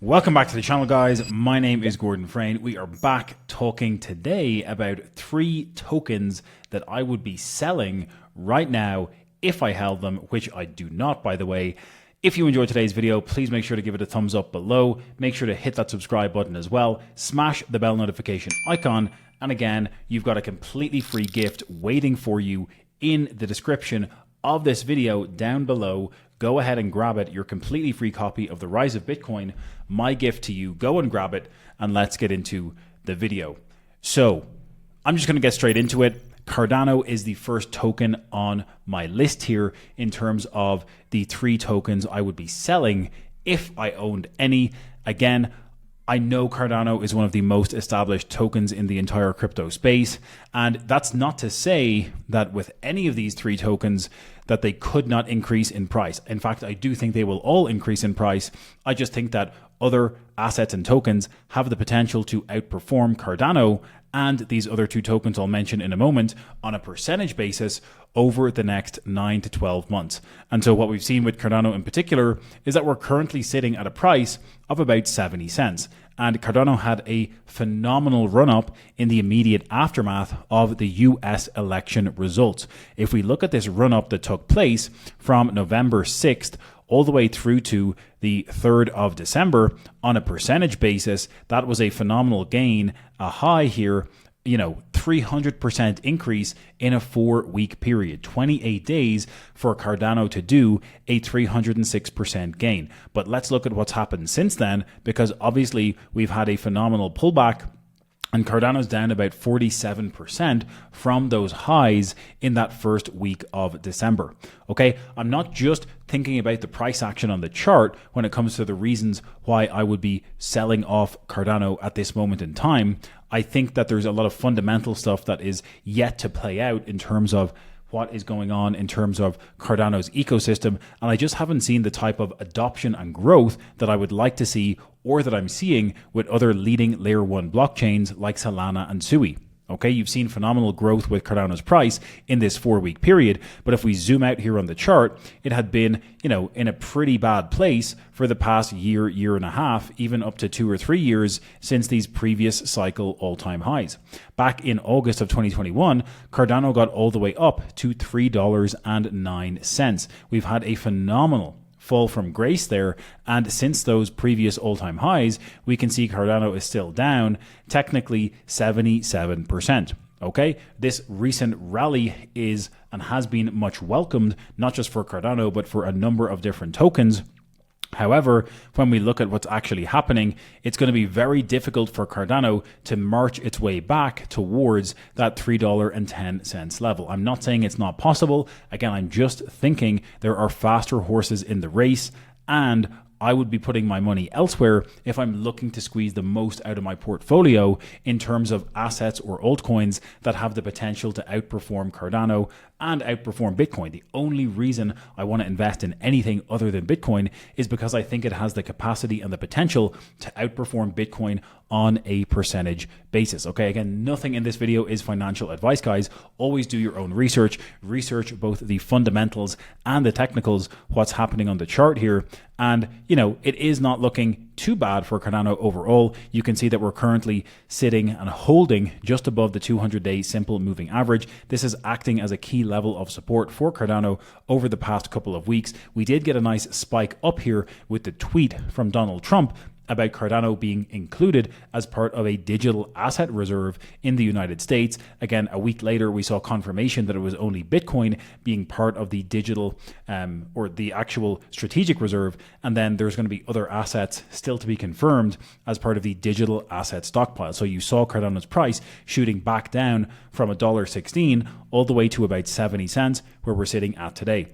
Welcome back to the channel, guys. My name is Gordon Frayne. We are back talking today about 3 tokens that I would be selling right now if I held them, which I do not, by the way. If you enjoyed today's video, please make sure to give it a thumbs up below. Make sure to hit that subscribe button as well. Smash the bell notification icon. And again, you've got a completely free gift waiting for you in the description of this video down below. Go ahead and grab it, your completely free copy of The Rise of Bitcoin, my gift to you. Go and grab it, and let's get into the video. So I'm just going to get straight into it. Cardano is the first token on my list here in terms of the 3 tokens I would be selling if I owned any. Again, I know Cardano is one of the most established tokens in the entire crypto space, and that's not to say that with any of these 3 tokens that they could not increase in price. In fact, I do think they will all increase in price. I just think that other assets and tokens have the potential to outperform Cardano and these other 2 tokens I'll mention in a moment on a percentage basis over the next 9 to 12 months. And so what we've seen with Cardano in particular is that we're currently sitting at a price of about 70 cents. And Cardano had a phenomenal run-up in the immediate aftermath of the US election results. If we look at this run-up that took place from November 6th all the way through to the 3rd of December, on a percentage basis, that was a phenomenal gain, a high here, 300% increase in a 4-week period, 28 days for Cardano to do a 306% gain. But let's look at what's happened since then, because obviously we've had a phenomenal pullback. And Cardano's down about 47% from those highs in that first week of December. Okay, I'm not just thinking about the price action on the chart when it comes to the reasons why I would be selling off Cardano at this moment in time. I think that there's a lot of fundamental stuff that is yet to play out in terms of what is going on in terms of Cardano's ecosystem, and I just haven't seen the type of adoption and growth that I would like to see or that I'm seeing with other leading layer 1 blockchains like Solana and Sui. Okay, you've seen phenomenal growth with Cardano's price in this 4-week period, but if we zoom out here on the chart, it had been, in a pretty bad place for the past year, year and a half, even up to 2 or 3 years since these previous cycle all-time highs. Back in August of 2021, Cardano got all the way up to $3.09. We've had a phenomenal fall from grace there, and since those previous all-time highs, we can see Cardano is still down technically 77%. Okay, this recent rally is and has been much welcomed, not just for Cardano but for a number of different tokens. However, when we look at what's actually happening, it's going to be very difficult for Cardano to march its way back towards that $3.10 level. I'm not saying it's not possible. Again, I'm just thinking there are faster horses in the race, and I would be putting my money elsewhere if I'm looking to squeeze the most out of my portfolio in terms of assets or altcoins that have the potential to outperform Cardano and outperform Bitcoin. The only reason I want to invest in anything other than Bitcoin is because I think it has the capacity and the potential to outperform Bitcoin on a percentage basis. Okay, again, nothing in this video is financial advice, guys. Always do your own research. Research both the fundamentals and the technicals, what's happening on the chart here. And, it is not looking too bad for Cardano overall. You can see that we're currently sitting and holding just above the 200-day simple moving average. This is acting as a key level of support for Cardano over the past couple of weeks. We did get a nice spike up here with the tweet from Donald Trump about Cardano being included as part of a digital asset reserve in the United States. Again, a week later, we saw confirmation that it was only Bitcoin being part of the digital or the actual strategic reserve. And then there's going to be other assets still to be confirmed as part of the digital asset stockpile. So you saw Cardano's price shooting back down from $1.16 all the way to about 70 cents, where we're sitting at today.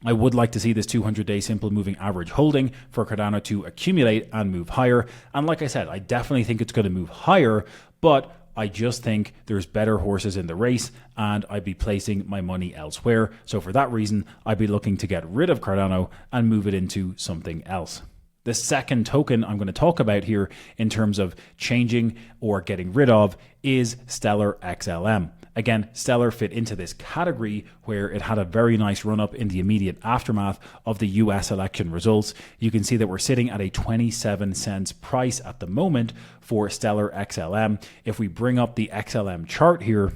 I would like to see this 200-day simple moving average holding for Cardano to accumulate and move higher. And like I said, I definitely think it's going to move higher, but I just think there's better horses in the race and I'd be placing my money elsewhere. So for that reason, I'd be looking to get rid of Cardano and move it into something else. The second token I'm going to talk about here in terms of changing or getting rid of is Stellar XLM. Again, Stellar fit into this category where it had a very nice run up in the immediate aftermath of the US election results. You can see that we're sitting at a 27 cents price at the moment for Stellar XLM. If we bring up the XLM chart here,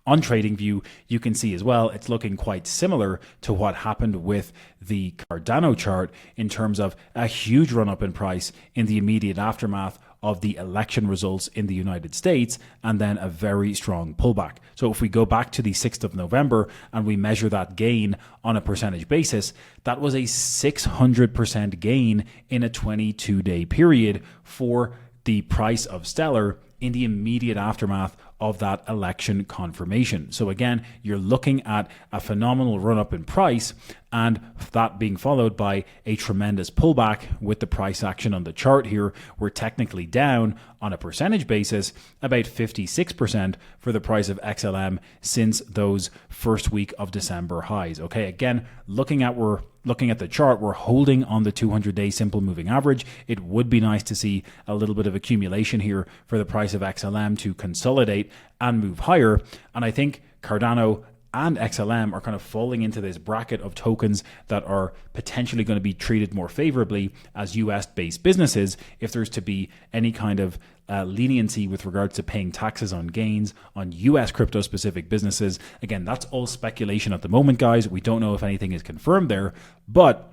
on TradingView, you can see as well, it's looking quite similar to what happened with the Cardano chart in terms of a huge run up in price in the immediate aftermath of the election results in the United States, and then a very strong pullback. So if we go back to the 6th of November and we measure that gain on a percentage basis, that was a 600% gain in a 22-day period for the price of Stellar in the immediate aftermath of that election confirmation. So again, you're looking at a phenomenal run up in price, and that being followed by a tremendous pullback with the price action on the chart here. We're technically down on a percentage basis about 56% for the price of XLM since those first week of December highs. Okay, again, looking at the chart, we're holding on the 200-day simple moving average. It would be nice to see a little bit of accumulation here for the price of XLM to consolidate and move higher. And I think Cardano and XLM are kind of falling into this bracket of tokens that are potentially going to be treated more favorably as US-based businesses if there's to be any kind of leniency with regards to paying taxes on gains on US crypto-specific businesses. Again, that's all speculation at the moment, guys. We don't know if anything is confirmed there, but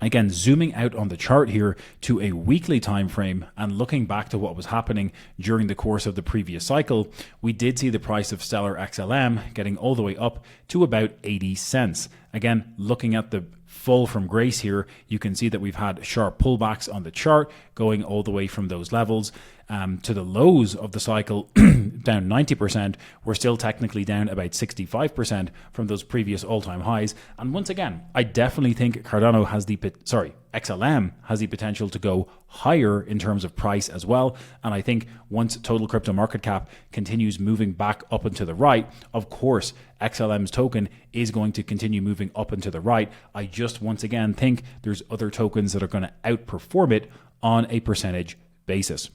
again, zooming out on the chart here to a weekly time frame and looking back to what was happening during the course of the previous cycle, we did see the price of Stellar XLM getting all the way up to about 80 cents. Again, looking at the fall from grace here, you can see that we've had sharp pullbacks on the chart going all the way from those levels to the lows of the cycle down 90%. We're still technically down about 65% from those previous all-time highs. And once again, I definitely think XLM has the potential to go higher in terms of price as well. And I think once total crypto market cap continues moving back up and to the right, of course, XLM's token is going to continue moving up and to the right. I just once again think there's other tokens that are going to outperform it on a percentage basis.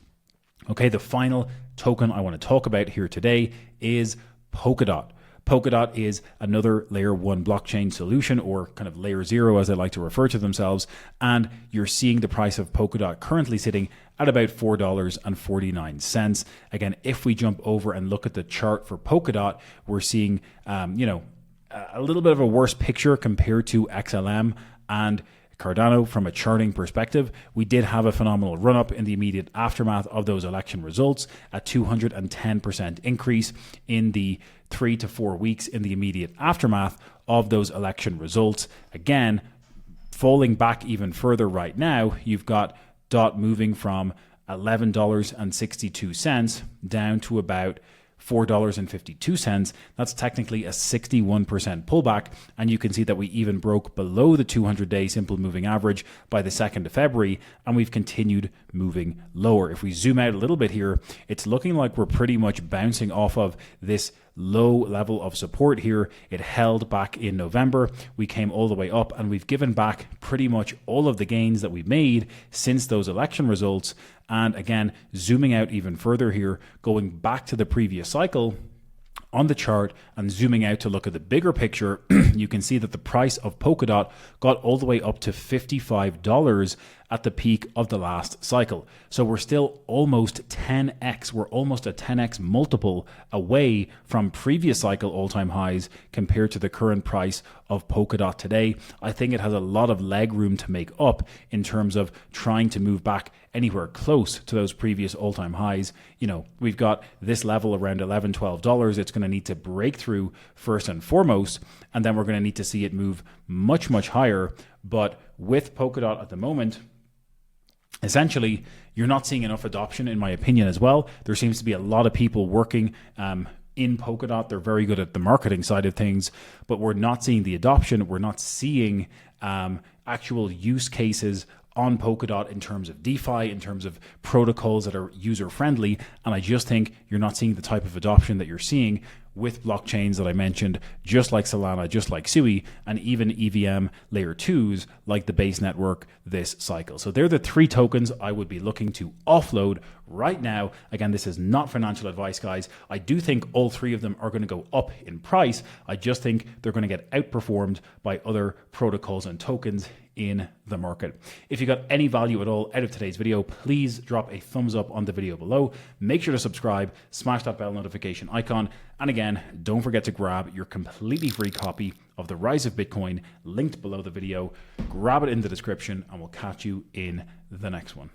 Okay, the final token I want to talk about here today is Polkadot. Polkadot is another layer 1 blockchain solution, or kind of layer 0 as they like to refer to themselves, and you're seeing the price of Polkadot currently sitting at about $4.49. Again, if we jump over and look at the chart for Polkadot, we're seeing a little bit of a worse picture compared to XLM and Cardano from a charting perspective. We did have a phenomenal run up in the immediate aftermath of those election results, a 210% increase in the 3 to 4 weeks in the immediate aftermath of those election results. Again, falling back even further right now, you've got DOT moving from $11.62 down to about $4.52. That's technically a 61% pullback, and you can see that we even broke below the 200-day simple moving average by the 2nd of February, and we've continued moving lower. If we zoom out a little bit here, it's looking like we're pretty much bouncing off of this low level of support here. It held back in November. We came all the way up, and we've given back pretty much all of the gains that we made since those election results. And again, zooming out even further here, going back to the previous cycle on the chart and zooming out to look at the bigger picture, you can see that the price of Polkadot got all the way up to $55 at the peak of the last cycle. So we're still almost 10x. We're almost a 10x multiple away from previous cycle all-time highs compared to the current price of Polkadot today. I think it has a lot of leg room to make up in terms of trying to move back anywhere close to those previous all-time highs. You know, we've got this level around $11, $12. It's going to need to break through first and foremost, and then we're going to need to see it move much, much higher. But with Polkadot at the moment, essentially, you're not seeing enough adoption, in my opinion, as well. There seems to be a lot of people working in Polkadot. They're very good at the marketing side of things, but we're not seeing the adoption. We're not seeing actual use cases on Polkadot in terms of DeFi, in terms of protocols that are user-friendly. And I just think you're not seeing the type of adoption that you're seeing with blockchains that I mentioned, just like Solana, just like Sui, and even EVM layer 2s like the Base Network this cycle. So they're the 3 tokens I would be looking to offload right now. Again, this is not financial advice, guys. I do think all 3 of them are going to go up in price. I just think they're going to get outperformed by other protocols and tokens in the market. If you got any value at all out of today's video, please drop a thumbs up on the video below. Make sure to subscribe, smash that bell notification icon. And again, don't forget to grab your completely free copy of The Rise of Bitcoin linked below the video. Grab it in the description and we'll catch you in the next one.